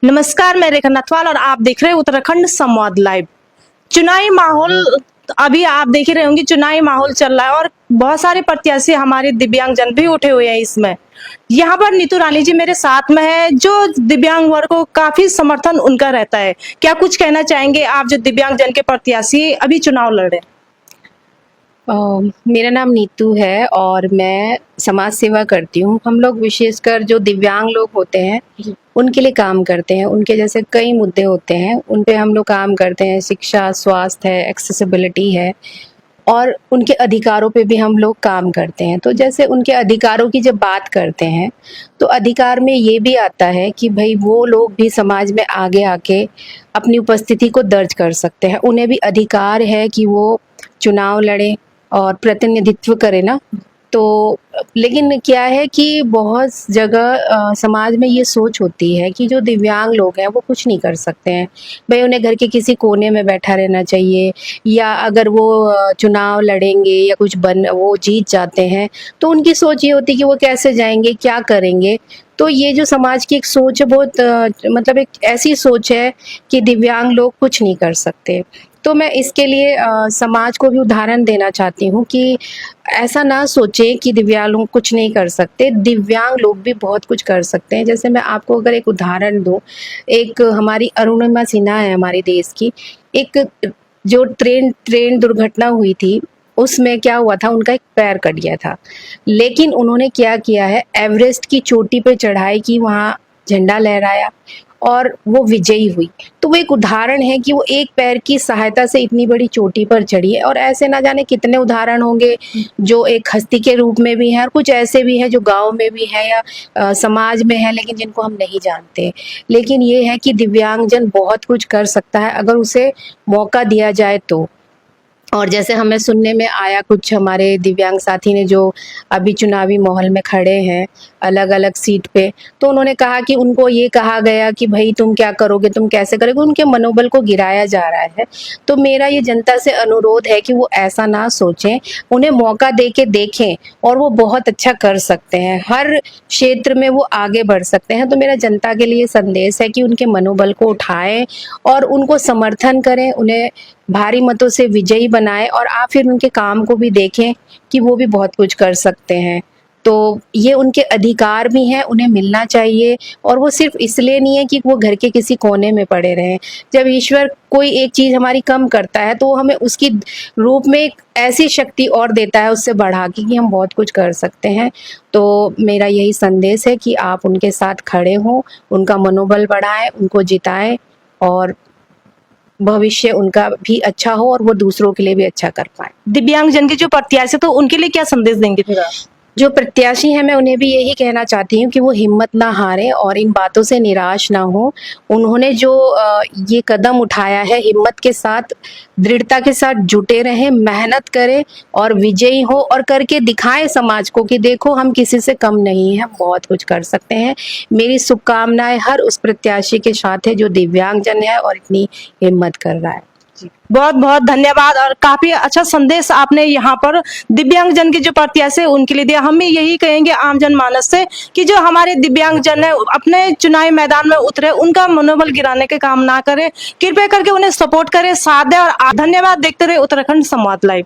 नमस्कार, मैं रेखा नथवाल और आप देख रहे हैं उत्तराखंड संवाद लाइव। चुनावी माहौल अभी आप देख ही रहे होंगे, चुनावी माहौल चल रहा है और बहुत सारे प्रत्याशी हमारे दिव्यांगजन भी उठे हुए हैं इसमें। यहाँ पर नीतू रानी जी मेरे साथ में है, जो दिव्यांग वर्ग को काफी समर्थन उनका रहता है। क्या कुछ कहना चाहेंगे आप, जो दिव्यांगजन के प्रत्याशी अभी चुनाव लड़ रहे हैं? मेरा नाम नीतू है और मैं समाज सेवा करती हूँ। हम लोग विशेषकर जो दिव्यांग लोग होते हैं उनके लिए काम करते हैं। उनके जैसे कई मुद्दे होते हैं, उन पे हम लोग काम करते हैं। शिक्षा, स्वास्थ्य है, एक्सेसिबिलिटी है और उनके अधिकारों पे भी हम लोग काम करते हैं। तो जैसे उनके अधिकारों की जब बात करते हैं तो अधिकार में ये भी आता है कि भाई वो लोग भी समाज में आगे आके अपनी उपस्थिति को दर्ज कर सकते हैं। उन्हें भी अधिकार है कि वो चुनाव लड़े और प्रतिनिधित्व करे ना। तो लेकिन क्या है कि बहुत जगह समाज में ये सोच होती है कि जो दिव्यांग लोग हैं वो कुछ नहीं कर सकते हैं, भाई उन्हें घर के किसी कोने में बैठा रहना चाहिए, या अगर वो चुनाव लड़ेंगे या कुछ बन वो जीत जाते हैं तो उनकी सोच ये होती है कि वो कैसे जाएंगे, क्या करेंगे। तो ये जो समाज की एक सोच है बहुत मतलब एक ऐसी सोच है कि दिव्यांग लोग कुछ नहीं कर सकते। तो मैं इसके लिए समाज को भी उदाहरण देना चाहती हूँ कि ऐसा ना सोचें कि दिव्यांग लोग कुछ नहीं कर सकते। दिव्यांग लोग भी बहुत कुछ कर सकते हैं। जैसे मैं आपको अगर एक उदाहरण दूँ, एक हमारी अरुणिमा सिन्हा है हमारे देश की। एक जो ट्रेन दुर्घटना हुई थी उसमें क्या हुआ था, उनका एक पैर कट गया था, लेकिन उन्होंने क्या किया है, एवरेस्ट की चोटी पे चढ़ाई की, वहाँ झंडा लहराया और वो विजयी हुई। तो वो एक उदाहरण है कि वो एक पैर की सहायता से इतनी बड़ी चोटी पर चढ़ी है। और ऐसे ना जाने कितने उदाहरण होंगे जो एक हस्ती के रूप में भी हैं और कुछ ऐसे भी हैं जो गांव में भी है या समाज में है, लेकिन जिनको हम नहीं जानते। लेकिन ये है कि दिव्यांगजन बहुत कुछ कर सकता है अगर उसे मौका दिया जाए तो। और जैसे हमें सुनने में आया, कुछ हमारे दिव्यांग साथी ने जो अभी चुनावी माहौल में खड़े हैं अलग अलग सीट पे, तो उन्होंने कहा कि उनको ये कहा गया कि भाई तुम क्या करोगे, तुम कैसे करोगे, उनके मनोबल को गिराया जा रहा है। तो मेरा ये जनता से अनुरोध है कि वो ऐसा ना सोचें, उन्हें मौका दे के देखें और वो बहुत अच्छा कर सकते हैं, हर क्षेत्र में वो आगे बढ़ सकते हैं। तो मेरा जनता के लिए संदेश है कि उनके मनोबल को उठाएं और उनको समर्थन करें, उन्हें भारी मतों से विजयी बनाएं और आप फिर उनके काम को भी देखें कि वो भी बहुत कुछ कर सकते हैं। तो ये उनके अधिकार भी हैं, उन्हें मिलना चाहिए। और वो सिर्फ इसलिए नहीं है कि वो घर के किसी कोने में पड़े रहें। जब ईश्वर कोई एक चीज़ हमारी कम करता है तो वो हमें उसकी रूप में एक ऐसी शक्ति और देता है उससे बढ़ा के कि हम बहुत कुछ कर सकते हैं। तो मेरा यही संदेश है कि आप उनके साथ खड़े हों, उनका मनोबल बढ़ाएं, उनको जिताएं और भविष्य उनका भी अच्छा हो और वो दूसरों के लिए भी अच्छा कर पाए। दिव्यांगजन के जो प्रत्याशी तो उनके लिए क्या संदेश देंगे फिर आप? जो प्रत्याशी हैं मैं उन्हें भी यही कहना चाहती हूँ कि वो हिम्मत ना हारें और इन बातों से निराश ना हो। उन्होंने जो ये कदम उठाया है, हिम्मत के साथ, दृढ़ता के साथ जुटे रहें, मेहनत करें और विजयी हो और करके दिखाएं समाज को कि देखो हम किसी से कम नहीं हैं, हम बहुत कुछ कर सकते हैं। मेरी शुभकामनाएं हर उस प्रत्याशी के साथ है जो दिव्यांगजन है और इतनी हिम्मत कर रहा है। बहुत बहुत धन्यवाद और काफी अच्छा संदेश आपने यहाँ पर दिव्यांगजन के जो प्रत्याशी उनके लिए दिया। हम भी यही कहेंगे आम जनमानस से कि जो हमारे दिव्यांगजन है अपने चुनावी मैदान में उतरे, उनका मनोबल गिराने के काम ना करें, कृपया करके उन्हें सपोर्ट करें, साथ दें। और धन्यवाद। देखते रहे उत्तराखंड संवाद लाइव।